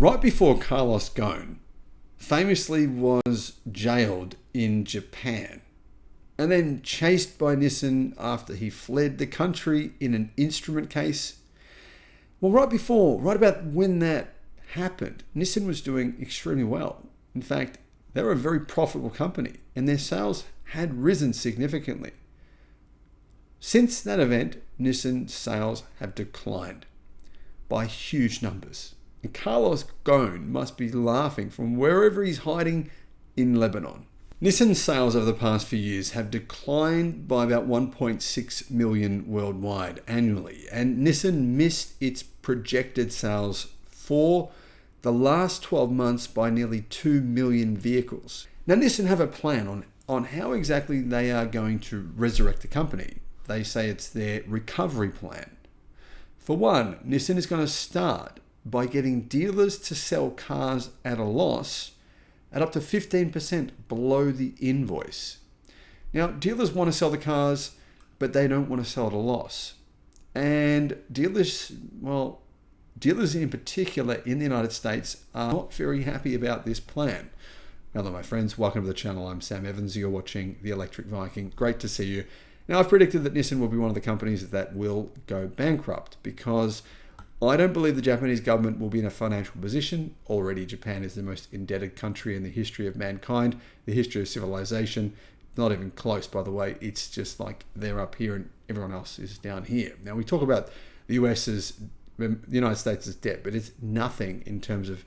Right before Carlos Ghosn famously was jailed in Japan and then chased by Nissan after he fled the country in an instrument case. Well, right about when that happened, Nissan was doing extremely well. In fact, they were a very profitable company and their sales had risen significantly. Since that event, Nissan sales have declined by huge numbers. And Carlos Ghosn must be laughing from wherever he's hiding in Lebanon. Nissan sales over the past few years have declined by about 1.6 million worldwide annually, and Nissan missed its projected sales for the last 12 months by nearly 2 million vehicles. Now, Nissan have a plan on how exactly they are going to resurrect the company. They say it's their recovery plan. For one, Nissan is going to start by getting dealers to sell cars at a loss at up to 15% below the invoice. Now, dealers want to sell the cars, but they don't want to sell at a loss. And dealers in particular in the United States are not very happy about this plan. Hello, my friends. Welcome to the channel. I'm Sam Evans. You're watching the Electric Viking. Great to see you. Now, I've predicted that Nissan will be one of the companies that will go bankrupt because I don't believe the Japanese government will be in a financial position. Already, Japan is the most indebted country in the history of mankind, the history of civilization. Not even close, by the way. It's just like they're up here and everyone else is down here. Now, we talk about the United States' debt, but it's nothing in terms of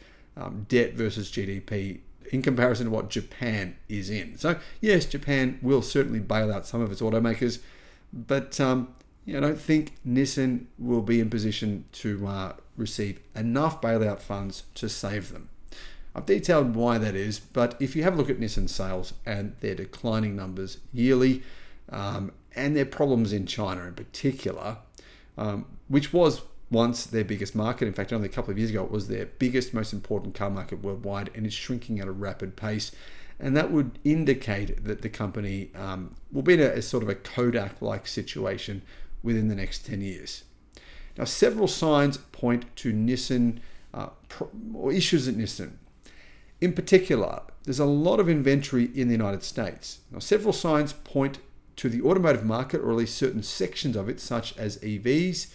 debt versus GDP in comparison to what Japan is in. So, yes, Japan will certainly bail out some of its automakers, but I don't think Nissan will be in position to receive enough bailout funds to save them. I've detailed why that is, but if you have a look at Nissan sales and their declining numbers yearly, and their problems in China in particular, which was once their biggest market. In fact, only a couple of years ago, it was their biggest, most important car market worldwide, and is shrinking at a rapid pace. And that would indicate that the company will be in a sort of a Kodak-like situation within the next 10 years. Now, several signs point to Nissan or issues at Nissan. In particular, there's a lot of inventory in the United States. Now, several signs point to the automotive market, or at least certain sections of it, such as EVs,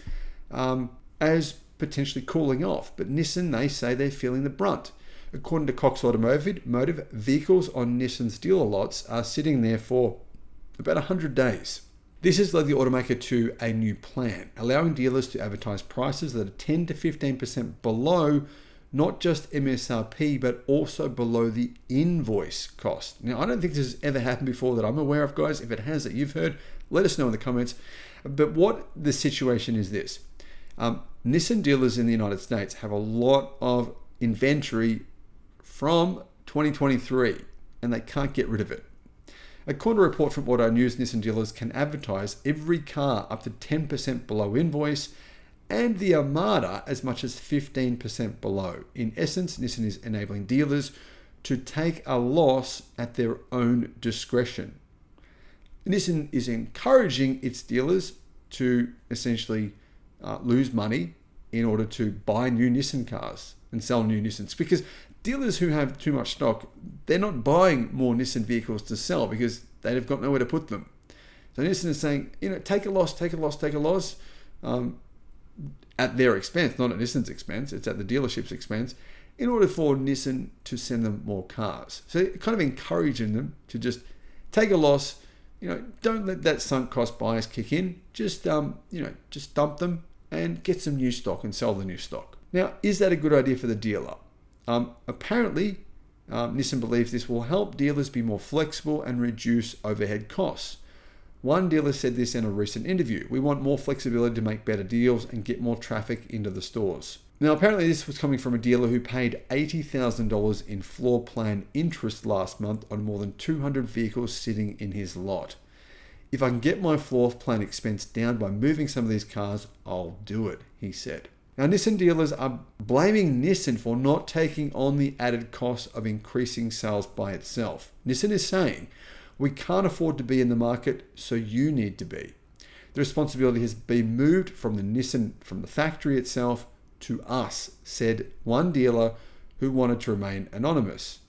as potentially cooling off. But Nissan, they say they're feeling the brunt. According to Cox Automotive, vehicles on Nissan's dealer lots are sitting there for about 100 days. This has led the automaker to a new plan, allowing dealers to advertise prices that are 10 to 15% below not just MSRP, but also below the invoice cost. Now, I don't think this has ever happened before that I'm aware of, guys. If it has that you've heard, let us know in the comments. But what the situation is this. Nissan dealers in the United States have a lot of inventory from 2023 and they can't get rid of it. According to a report from Auto News, Nissan dealers can advertise every car up to 10% below invoice and the Armada as much as 15% below. In essence, Nissan is enabling dealers to take a loss at their own discretion. Nissan is encouraging its dealers to essentially lose money in order to buy new Nissan cars and sell new Nissans, because dealers who have too much stock, they're not buying more Nissan vehicles to sell because they've got nowhere to put them. So Nissan is saying, take a loss at their expense, not at Nissan's expense. It's at the dealership's expense, in order for Nissan to send them more cars. So kind of encouraging them to just take a loss. Don't let that sunk cost bias kick in. Just dump them and get some new stock and sell the new stock. Now, is that a good idea for the dealer? Apparently, Nissan believes this will help dealers be more flexible and reduce overhead costs. One dealer said this in a recent interview: "We want more flexibility to make better deals and get more traffic into the stores." Now, apparently this was coming from a dealer who paid $80,000 in floor plan interest last month on more than 200 vehicles sitting in his lot. "If I can get my floor plan expense down by moving some of these cars, I'll do it," he said. Now, Nissan dealers are blaming Nissan for not taking on the added cost of increasing sales by itself. Nissan is saying, "We can't afford to be in the market, so you need to be." The responsibility has been moved from the factory itself to us, said one dealer who wanted to remain anonymous.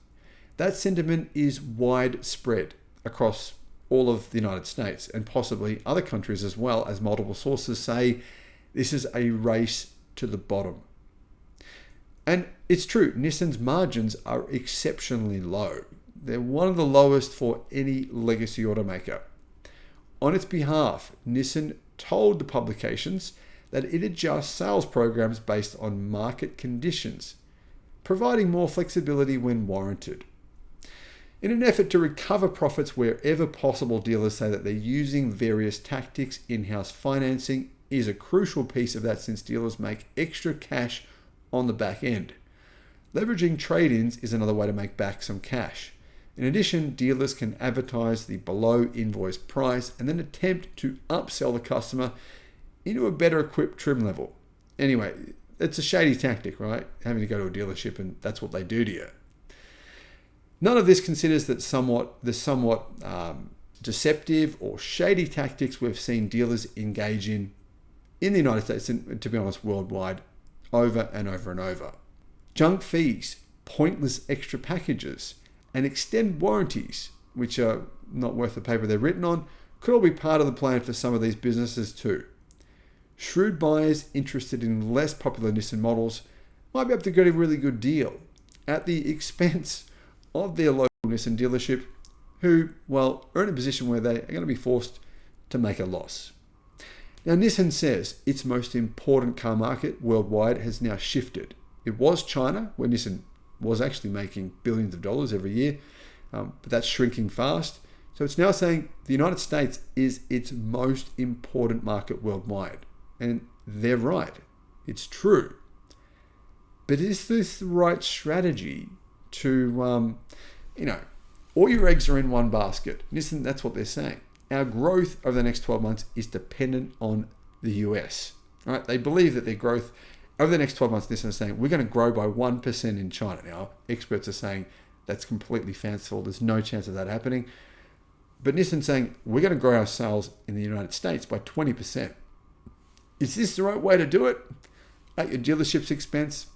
That sentiment is widespread across all of the United States and possibly other countries as well, as multiple sources say this is a race to the bottom. And it's true, Nissan's margins are exceptionally low. They're one of the lowest for any legacy automaker. On its behalf, Nissan told the publications that it adjusts sales programs based on market conditions, providing more flexibility when warranted. In an effort to recover profits wherever possible, dealers say that they're using various tactics. In-house financing is a crucial piece of that, since dealers make extra cash on the back end. Leveraging trade-ins is another way to make back some cash. In addition, dealers can advertise the below invoice price and then attempt to upsell the customer into a better equipped trim level. Anyway, it's a shady tactic, right? Having to go to a dealership and that's what they do to you. None of this considers that somewhat deceptive or shady tactics we've seen dealers engage in the United States and, to be honest, worldwide, over and over and over. Junk fees, pointless extra packages, and extended warranties, which are not worth the paper they're written on, could all be part of the plan for some of these businesses too. Shrewd buyers interested in less popular Nissan models might be able to get a really good deal at the expense of their local Nissan dealership, who, well, are in a position where they are going to be forced to make a loss. Now, Nissan says its most important car market worldwide has now shifted. It was China, where Nissan was actually making billions of dollars every year, but that's shrinking fast. So it's now saying the United States is its most important market worldwide. And they're right. It's true. But is this the right strategy to, all your eggs are in one basket? Nissan, that's what they're saying. Our growth over the next 12 months is dependent on the US. Right? They believe that their growth over the next 12 months, Nissan is saying, we're going to grow by 1% in China. Now, experts are saying that's completely fanciful. There's no chance of that happening. But Nissan's saying, we're going to grow our sales in the United States by 20%. Is this the right way to do it? At your dealership's expense?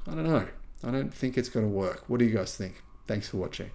I don't know. I don't think it's going to work. What do you guys think? Thanks for watching.